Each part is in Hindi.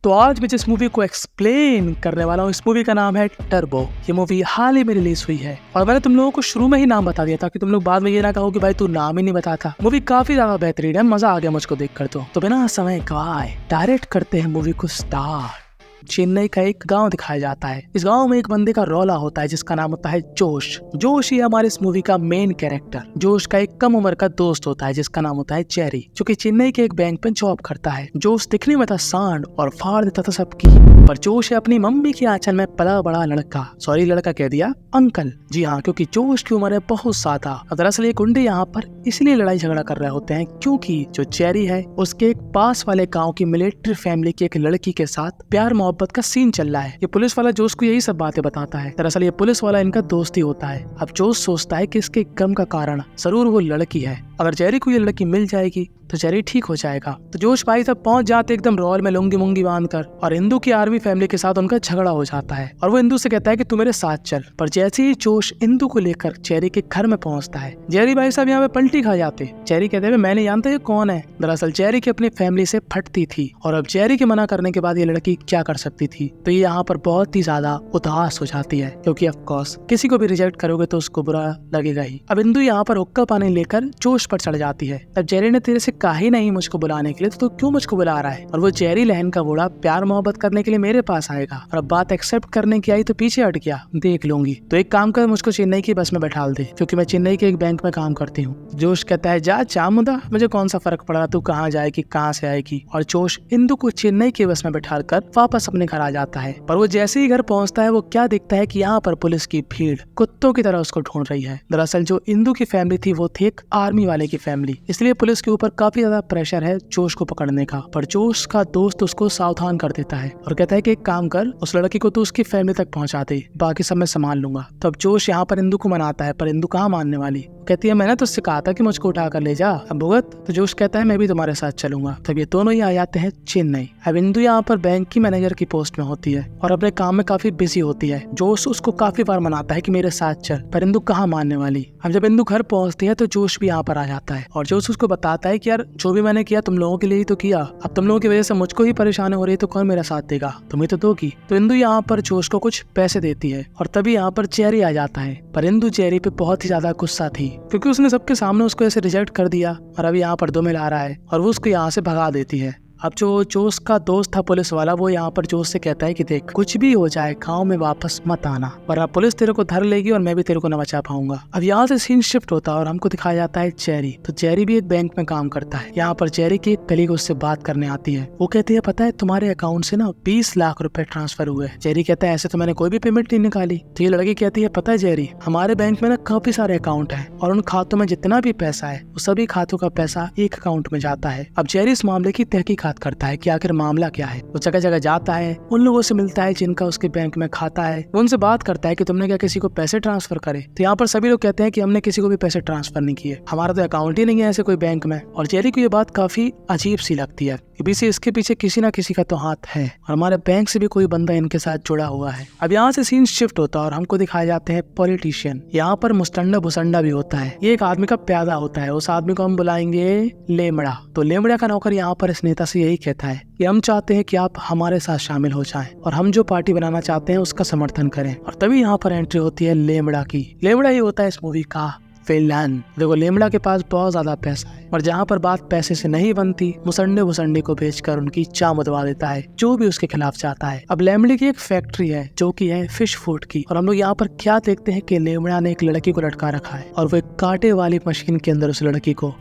तो आज मैं जिस मूवी को एक्सप्लेन करने वाला हूँ, इस मूवी का नाम है टर्बो। ये मूवी हाल ही में रिलीज हुई है और मैंने तुम लोगों को शुरू में ही नाम बता दिया था कि तुम लोग बाद में ये ना कहो कि भाई तू नाम ही नहीं बताता। मूवी काफी ज्यादा बेहतरीन है, मजा आ गया मुझको देखकर। तो बिना समय गवाए डायरेक्ट करते हैं मूवी को स्टार्ट। चेन्नई का एक गांव दिखाया जाता है। इस गांव में एक बंदे का रौला होता है जिसका नाम होता है जोश। जोश ही हमारे इस मूवी का मेन कैरेक्टर। जोश का एक कम उम्र का दोस्त होता है जिसका नाम होता है चेरी, जो कि चेन्नई के एक बैंक में जॉब करता है। जोश दिखने में था सांड और फाड़ देता था सबकी, पर जोश है अपनी मम्मी की आंचल में पला बड़ा लड़का, सॉरी लड़का कह दिया, अंकल। जी हाँ, क्योंकि जोश की उम्र है बहुत ज्यादा। दरअसल ये गुंडे यहाँ पर इसलिए लड़ाई झगड़ा कर रहे होते हैं क्योंकि जो चेरी है उसके एक पास वाले गाँव की मिलिट्री फैमिली की एक लड़की के साथ प्यार मोहब्बत का सीन चल रहा है। ये पुलिस वाला जोश को यही सब बातें बताता है। दरअसल ये पुलिस वाला इनका दोस्त ही होता है। अब जोश सोचता है कि इसके गम का कारण जरूर वो लड़की है। अगर चेरी को ये लड़की मिल जाएगी तो चेरी ठीक हो जाएगा। तो जोश भाई तब पहुंच जाते एकदम रॉयल में लुंगी मुंगी बांधकर, और इंदू की आर्मी फैमिली के साथ उनका झगड़ा हो जाता है और वो इंदू से कहता है कि तू मेरे साथ चल। पर जैसे ही जोश इंदू को लेकर चेरी के घर में पहुंचता है, चेरी भाई साहब यहाँ पे पलटी खा जाते। चेरी कहते हैं मैं नहीं जानता ये कौन है। दरअसल चेरी की अपनी फैमिली से फटती थी और अब चेरी के मना करने के बाद ये लड़की क्या कर सकती थी। तो ये यहाँ पर बहुत ही ज्यादा उदास हो जाती है क्योंकि ऑफ कोर्स किसी को भी रिजेक्ट करोगे तो उसको बुरा लगेगा ही। अब इंदू यहाँ पर हुक्का पानी लेकर जोश पर चढ़ जाती है। अब चेरी ने तेरे से कहा ही नहीं मुझको बुलाने के लिए, तो क्यों मुझको बुला रहा है। और वो चेरी लहन का बूढ़ा प्यार मोहब्बत करने के लिए मेरे पास आएगा, और अब बात एक्सेप्ट करने की आई तो पीछे हट गया, देख लूंगी। तो एक काम कर, मुझको चेन्नई की बस में बैठाल दे क्योंकि मैं चेन्नई के एक बैंक में काम करती हूँ। जोश कहता है जा चामुंडा, मुझे कौन सा फर्क पड़ा, तू कहाँ जाएगी कहाँ से आएगी। और जोश इंदू को चेन्नई की बस में बैठा कर वापस अपने घर आ जाता है। पर वो जैसे ही घर पहुंचता है वो क्या देखता है कि यहाँ पर पुलिस की भीड़ कुत्तों की तरह उसको ढूंढ रही है। दरअसल जो इंदू की फैमिली थी वो थी एक आर्मी वाले की फैमिली, इसलिए पुलिस के ऊपर काफी ज्यादा प्रेशर है जोश को पकड़ने का। पर जोश का दोस्त उसको सावधान कर देता है और कहता है कि एक काम कर, उस लड़की को तू उसकी फैमिली तक पहुंचा दे, बाकी सब मैं संभाल लूंगा। तब जोश यहाँ पर इंदू को मनाता है, पर इंदू कहाँ मानने वाली। कहती है मैंने तो उससे कहा था कि मुझको उठा कर ले जा, अब भुगत। तो जोश कहता है मैं भी तुम्हारे साथ चलूंगा। तब ये दोनों ही आ जाते हैं चेन्नई। अब इंदू यहाँ पर बैंक की मैनेजर की पोस्ट में होती है और अपने काम में काफी बिजी होती है। जोश उसको काफी बार मनाता है कि मेरे साथ चल, पर इंदू कहाँ मानने वाली। अब जब इंदू घर पहुंचती है तो जोश भी यहाँ पर आ जाता है और जोश उसको बताता है कि यार जो भी मैंने किया तुम लोगों के लिए ही तो किया, अब तुम लोगों की वजह से मुझको ही परेशानी हो रही है तो कौन मेरा साथ देगा, तुम्हें तो दोगी। तो इंदू यहाँ पर जोश को कुछ पैसे देती है और तभी यहाँ पर चेरी आ जाता है। पर इंदू चेरी पे बहुत ही ज्यादा गुस्सा थी क्योंकि उसने सबके सामने उसको ऐसे रिजेक्ट कर दिया और अभी यहाँ पर दो मिल आ रहा है और वो उसको यहाँ से भगा देती है। अब जो जोश का दोस्त था पुलिस वाला, वो यहाँ पर जोश से कहता है कि देख कुछ भी हो जाए गांव में वापस मत आना, वरना पुलिस तेरे को धर लेगी और मैं भी तेरे को न बचा पाऊंगा। अब यहाँ से सीन शिफ्ट होता है और हमको दिखाया जाता है चेरी। तो चेरी भी एक बैंक में काम करता है। यहाँ पर चेरी की एक कलीग उससे बात करने आती है। वो कहती है पता है तुम्हारे अकाउंट से ना 20 लाख रुपए ट्रांसफर हुए। चेरी कहता है ऐसे तो मैंने कोई भी पेमेंट नहीं निकाली। तो ये लड़की कहती है पता है चेरी, हमारे बैंक में ना काफी सारे अकाउंट है और उन खातों में जितना भी पैसा है वो सभी खातों का पैसा एक अकाउंट में जाता है। अब चेरी इस मामले की तहकीकात करता है कि आखिर मामला क्या है। वो जगह जगह जाता है, उन लोगों से मिलता है जिनका उसके बैंक में खाता है, उनसे बात करता है कि तुमने क्या किसी को पैसे ट्रांसफर करे। तो यहाँ पर सभी लोग कहते हैं कि हमने किसी को भी पैसे ट्रांसफर नहीं किए, हमारा तो अकाउंट ही नहीं है ऐसे कोई बैंक में। और चेरी को ये बात काफी अजीब सी लगती है, इसके पीछे किसी ना किसी का तो हाथ है और हमारे बैंक से भी कोई बंदा इनके साथ जुड़ा हुआ है। अब यहाँ से सीन शिफ्ट होता है और हमको दिखाए जाते हैं पॉलिटिशियन। यहाँ पर मुस्टंडा भुसंडा भी होता है। ये एक आदमी का प्यादा होता है, उस आदमी को हम बुलाएंगे लेमड़ा। तो लेमड़ा का नौकर यहाँ पर इस नेता से यही कहता है कि हम चाहते हैं कि आप हमारे साथ शामिल हो जाएं और हम जो पार्टी बनाना चाहते हैं उसका समर्थन करें। और तभी यहाँ पर एंट्री होती है लेमड़ा की। लेमड़ा ही होता है इस मूवी का विलन। देखो लेमड़ा के पास बहुत ज्यादा पैसा है और जहाँ पर बात पैसे से नहीं बनती, मुसंडे भुसंडे को बेचकर उनकी चाम उड़वा देता है जो भी उसके खिलाफ चाहता है। अब लेमड़े की एक फैक्ट्री है जो कि है फिश फूड की, और हम लोग यहाँ पर क्या देखते हैं कि लेमड़ा ने एक लड़की को लटका रखा है और वो एक कांटे वाली मशीन के अंदर उस लड़की को।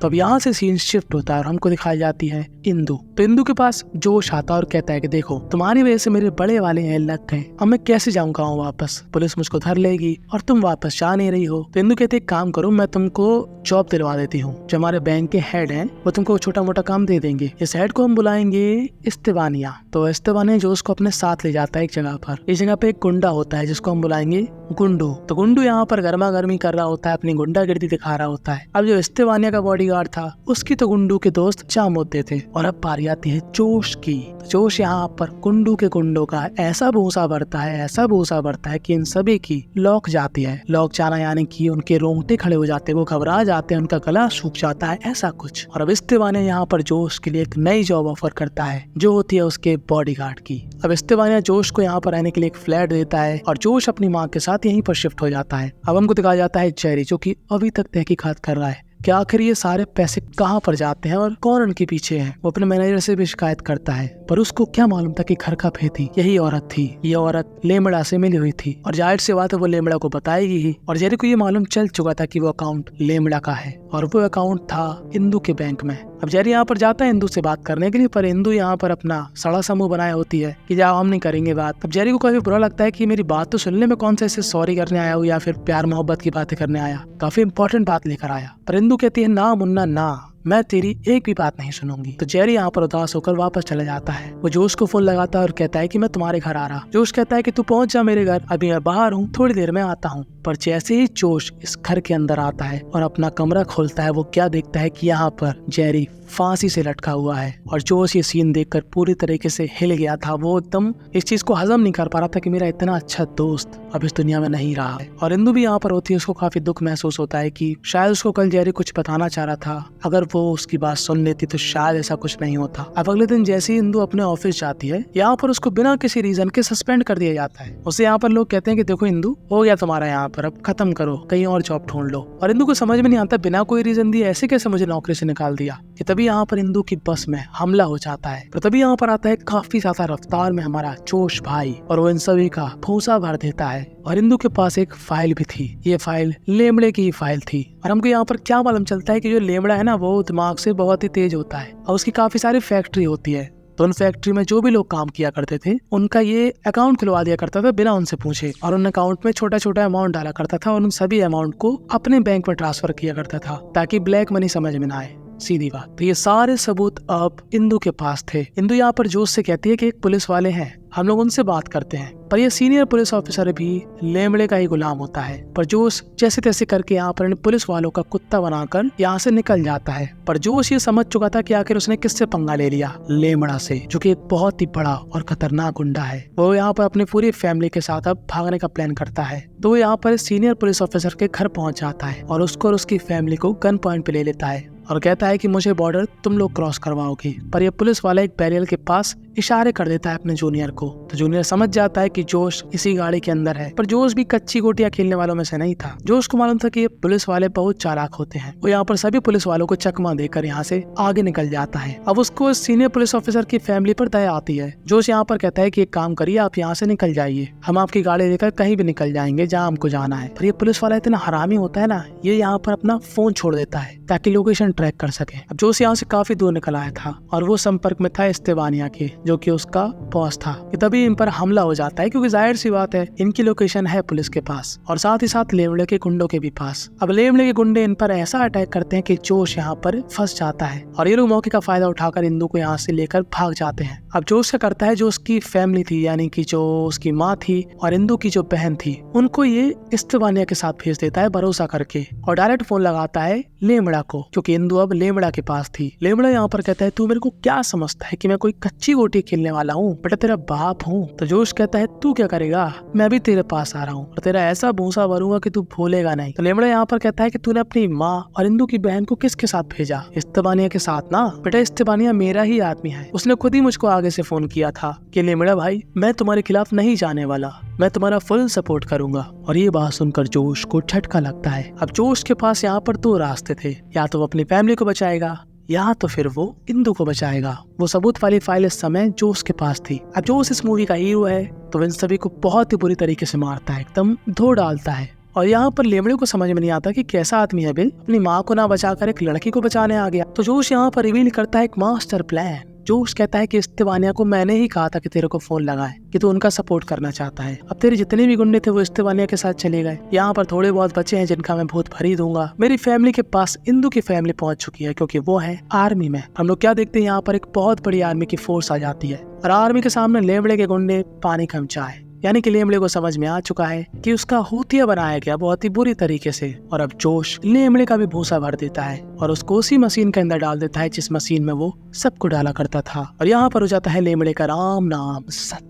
तो अब यहाँ से सीन शिफ्ट होता है और हमको दिखाई जाती है इंदू। तो इंदू के पास जोश आता है और कहता है कि देखो तुम्हारी वजह से मेरे बड़े वाले हैं लग गए, अब मैं कैसे जाऊंगा वापस, पुलिस मुझको धर लेगी और तुम वापस जा नहीं रही हो। तो इंदू कहते एक काम करो, मैं तुमको जॉब दिलवा देती हूँ। जो हमारे बैंक के हेड हैं वो तुमको छोटा मोटा काम दे देंगे। इस हेड को हम बुलाएंगे इस्तेवानिया। तो इस्तेवानिया जोश को अपने साथ ले जाता है एक जगह पर। इस जगह पे एक गुंडा होता है जिसको हम बुलाएंगे गुंडू। तो गुंडू यहाँ पर गर्मा गर्मी कर रहा होता है, अपनी गुंडागिर्दी दिखा रहा होता है। अब जो इस्तेवानिया का बॉडी बॉडीगार्ड था उसकी तो गुंडू के दोस्त जाम होते थे। और अब बारी आती है जोश की। तो जोश यहाँ पर गुंडू के गुंडों का ऐसा भूसा भरता है कि इन सभी की लॉक जाती है। लॉक जाना यानी कि उनके रोंगटे खड़े हो जाते हैं, वो घबरा जाते हैं, उनका गला सूख जाता है, ऐसा कुछ। और अब इस्तेवानिया यहाँ पर जोश के लिए एक नई जॉब ऑफर करता है जो होती है उसके बॉडीगार्ड की। अब इस्तेवानिया जोश को यहाँ पर रहने के लिए एक फ्लैट देता है और जोश अपनी माँ के साथ यहीं पर शिफ्ट हो जाता है। अब हमको दिखाया जाता है जेरी जो कि अभी तक तहकीकात कर रहा है कि आखिर ये सारे पैसे कहाँ पर जाते हैं और कौन उनके पीछे है। वो अपने मैनेजर से भी शिकायत करता है पर उसको क्या मालूम था कि घर का फेथी यही औरत थी। ये औरत लेमड़ा से मिली हुई थी और जाहिर सी बात है वो लेमड़ा को बताएगी ही। और जेरी को ये मालूम चल चुका था कि वो अकाउंट लेमड़ा का है और वो अकाउंट था इंदू के बैंक में। अब जेरी यहाँ पर जाता है इंदू से बात करने के लिए पर इंदू यहाँ पर अपना सड़ा समूह बनाया होती है कि जाओ हम नहीं करेंगे बात। अब जेरी को काफी बुरा लगता है कि मेरी बात तो सुनने में कौन सा इसे सॉरी करने आया हूँ या फिर प्यार मोहब्बत की बातें करने आया, काफी इंपॉर्टेंट बात लेकर आया। पर इंदू कहती है ना मुन्ना ना, मैं तेरी एक भी बात नहीं सुनूंगी। तो जेरी यहाँ पर उदास होकर वापस चला जाता है। वो जोश को फोन लगाता है और कहता है कि मैं तुम्हारे घर आ रहा। जोश कहता है कि तू पहुंच जा मेरे घर, अभी मैं बाहर हूँ, थोड़ी देर में आता हूँ। पर जैसे ही जोश इस घर के अंदर आता है और अपना कमरा खोलता है वो क्या देखता है कि यहाँ पर जेरी फांसी से लटका हुआ है। और जोश ये सीन देखकर पूरी तरीके से हिल गया था। वो एकदम इस चीज को हजम नहीं कर पा रहा था कि मेरा इतना अच्छा दोस्त अब इस दुनिया में नहीं रहा है। और इंदू भी यहाँ पर होती है, उसको काफी दुख महसूस होता है कि शायद उसको कल जेरी कुछ बताना चाह रहा था, अगर वो उसकी बात सुन लेती तो शायद ऐसा कुछ नहीं होता। अब अगले दिन जैसे ही इंदू अपने ऑफिस जाती है यहाँ पर उसको बिना किसी रीजन के सस्पेंड कर दिया जाता है। उसे यहाँ पर लोग कहते हैं कि देखो इंदू हो गया तुम्हारा यहाँ पर, अब खत्म करो, कहीं और जॉब ढूंढ लो। और इंदू को समझ में नहीं आता बिना कोई रीजन दिए ऐसे कैसे मुझे नौकरी से निकाल दिया। कि तभी यहाँ पर इंदू की बस में हमला हो जाता है। तो तभी यहाँ पर आता है काफी ज्यादा रफ्तार में हमारा जोश भाई और वो इन सभी का भूसा भर देता है। और इंदू के पास एक फाइल भी थी, ये फाइल लेमड़े की फाइल थी। और हमको यहाँ पर क्या मालूम चलता है कि जो लेमड़ा है ना वो दिमाग से बहुत ही तेज होता है और उसकी काफी सारी फैक्ट्री होती है। तो उन फैक्ट्री में जो भी लोग काम किया करते थे उनका ये अकाउंट खुलवा दिया करता था बिना उनसे पूछे। और उन अकाउंट में छोटा छोटा अमाउंट डाला करता था और उन सभी अमाउंट को अपने बैंक में ट्रांसफर किया करता था ताकि ब्लैक मनी समझ में ना आए, सीधी बात। तो ये सारे सबूत अब इंदू के पास थे। इंदू यहाँ पर जोश से कहती है कि एक पुलिस वाले हैं, हम लोग उनसे बात करते हैं। पर ये सीनियर पुलिस ऑफिसर भी लेमड़े का ही गुलाम होता है। पर जोश जैसे तैसे करके यहाँ पर पुलिस वालों का कुत्ता बनाकर यहाँ से निकल जाता है। पर जोश ये समझ चुका था कि आखिर उसने किससे पंगा ले लिया, लेमड़ा से, जो कि एक बहुत ही बड़ा और खतरनाक गुंडा है। वो यहाँ पर अपनी पूरी फैमिली के साथ अब भागने का प्लान करता है। तो वो यहाँ पर सीनियर पुलिस ऑफिसर के घर पहुंच जाता है और उसको और उसकी फैमिली को गन पॉइंट पे ले लेता है और कहता है कि मुझे बॉर्डर तुम लोग क्रॉस करवाओगे। पर ये पुलिस वाला एक बैरियर के पास इशारे कर देता है अपने जूनियर को। तो जूनियर समझ जाता है कि जोश इसी गाड़ी के अंदर है। पर जोश भी कच्ची गोटियां खेलने वालों में से नहीं था। जोश को मालूम था कि ये पुलिस वाले बहुत चालाक होते हैं। वो यहाँ पर सभी पुलिस वालों को चकमा देकर यहाँ से आगे निकल जाता है। अब उसको सीनियर पुलिस ऑफिसर की फैमिली पर दया आती है। जोश यहाँ पर कहता है कि एक काम करिए, आप यहाँ से निकल जाइए, हम आपकी गाड़ी लेकर कहीं भी निकल जाएंगे जहाँ हमको जाना है। पर ये पुलिस वाला इतना हरामी होता है ना, ये यहाँ पर अपना फोन छोड़ देता है ताकि लोकेशन ट्रैक कर सके। अब जोश यहाँ से काफी दूर निकल आया था और वो संपर्क में था इस्तेवानिया के, जो कि उसका बॉस था। कि तभी इन पर हमला हो जाता है क्योंकि जाहिर सी बात है इनकी लोकेशन है पुलिस के पास और साथ ही साथ लेमड़े के गुंडों के भी पास। अब लेमड़े के गुंडे इन पर ऐसा अटैक करते हैं कि जोश यहाँ पर फंस जाता है और ये लोग मौके का फायदा उठाकर इंदू को यहाँ से लेकर भाग जाते हैं। अब जोश क्या करता है, जो उसकी फैमिली थी यानी कि जो उसकी माँ थी और इंदू की जो बहन थी उनको ये इस्तेवानिया के साथ भेज देता है भरोसा करके और डायरेक्ट फोन लगाता है लेमड़ा को, क्योंकि इंदू अब लेमड़ा के पास थी। लेमड़ा यहाँ पर कहता है तू मेरे को क्या समझता है कि मैं कोई कच्ची गोटी खेलने वाला हूँ, बेटा तेरा बाप हूँ। तो जोश कहता है तू क्या करेगा, मैं भी तेरे पास आ रहा हूँ और तेरा ऐसा भूसा भरूंगा कि तू भूलेगा नहीं। तो लेमड़ा यहाँ पर कहता है कि तूने अपनी माँ और इंदू की बहन को किसके साथ भेजा, इस्तेवानिया के साथ ना। बेटा इस्तेवानिया मेरा ही आदमी है, उसने खुद ही मुझको आगे से फोन किया था कि लेमड़ा भाई मैं तुम्हारे खिलाफ नहीं जाने वाला, मैं तुम्हारा फुल सपोर्ट करूंगा। और ये बात सुनकर जोश को झटका लगता है। अब जोश के पास यहाँ पर दो रास्ते थे, या तो वो अपनी फैमिली को बचाएगा या तो फिर वो इंदू को बचाएगा। वो सबूत वाली फाइल इस समय जोश के पास थी। अब जोश इस मूवी का हीरो है तो इन सभी को बहुत ही बुरी तरीके से मारता है, एकदम धो डालता है। और यहाँ पर लेमड़े को समझ में नहीं आता कि कैसा आदमी है बिल, अपनी माँ को ना बचाकर एक लड़की को बचाने आ गया। तो जोश यहाँ पर रिवील करता है एक मास्टर प्लान। जोश कहता है कि इस्तेवानिया को मैंने ही कहा था कि तेरे को फोन लगाए कि तू उनका सपोर्ट करना चाहता है। अब तेरे जितने भी गुंडे थे वो इस्तेवानिया के साथ चले गए, यहाँ पर थोड़े बहुत बचे हैं जिनका मैं भूत भरी दूंगा। मेरी फैमिली के पास इंदू की फैमिली पहुंच चुकी है क्योंकि वो है आर्मी में। हम लोग क्या देखते हैं, यहाँ पर एक बहुत बड़ी आर्मी की फोर्स आ जाती है और आर्मी के सामने लेमड़े के गुंडे पानी कम चाय। यानी कि लेमड़े को समझ में आ चुका है कि उसका हुतिया बनाया गया बहुत ही बुरी तरीके से, और अब जोश लेमड़े का भी भूसा भर देता है और उसको उसी मशीन के अंदर डाल देता है जिस मशीन में वो सबको डाला करता था। और यहाँ पर हो जाता है लेमड़े का राम नाम सत्य।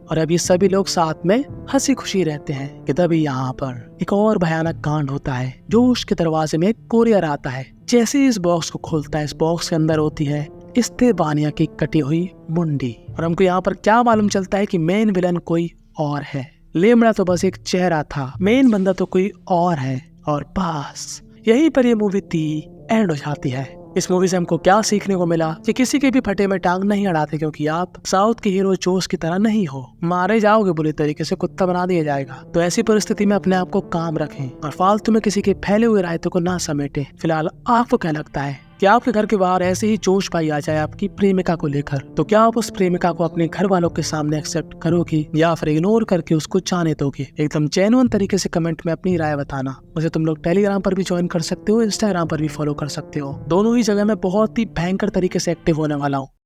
और अब ये सभी लोग साथ में हंसी खुशी रहते हैं कि तभी यहाँ पर एक और भयानक कांड होता है। जोश के दरवाजे में एक कोरियर आता है। जैसे ही इस बॉक्स को खोलता है, इस बॉक्स के अंदर होती है इस्तेबानिया की कटी हुई मुंडी। और हमको यहाँ पर क्या मालूम चलता है कि मेन विलन कोई और है। लेमड़ा तो बस एक चेहरा था, मेन बंदा तो कोई और है। और बस यहीं पर ये मूवी एंड हो जाती है। इस मूवी से हमको क्या सीखने को मिला कि किसी के भी फटे में टांग नहीं अड़ाते, क्योंकि आप साउथ के हीरो जोश की तरह नहीं हो। मारे जाओगे बुरी तरीके से, कुत्ता बना दिया जाएगा। तो ऐसी परिस्थिति में अपने आप को काम रखें और फालतू में किसी के फैले हुए रायतों को ना समेटे। फिलहाल आपको क्या लगता है कि आपके घर के बाहर ऐसे ही जोश भाई आ जाए आपकी प्रेमिका को लेकर, तो क्या आप उस प्रेमिका को अपने घर वालों के सामने एक्सेप्ट करोगी या फिर इग्नोर करके उसको जाने दोगे? एकदम जेन्युइन तरीके से कमेंट में अपनी राय बताना। मुझे तुम लोग टेलीग्राम पर भी ज्वाइन कर सकते हो, इंस्टाग्राम पर भी फॉलो कर सकते हो। दोनों ही जगह मैं बहुत ही भयंकर तरीके से एक्टिव होने वाला हूँ।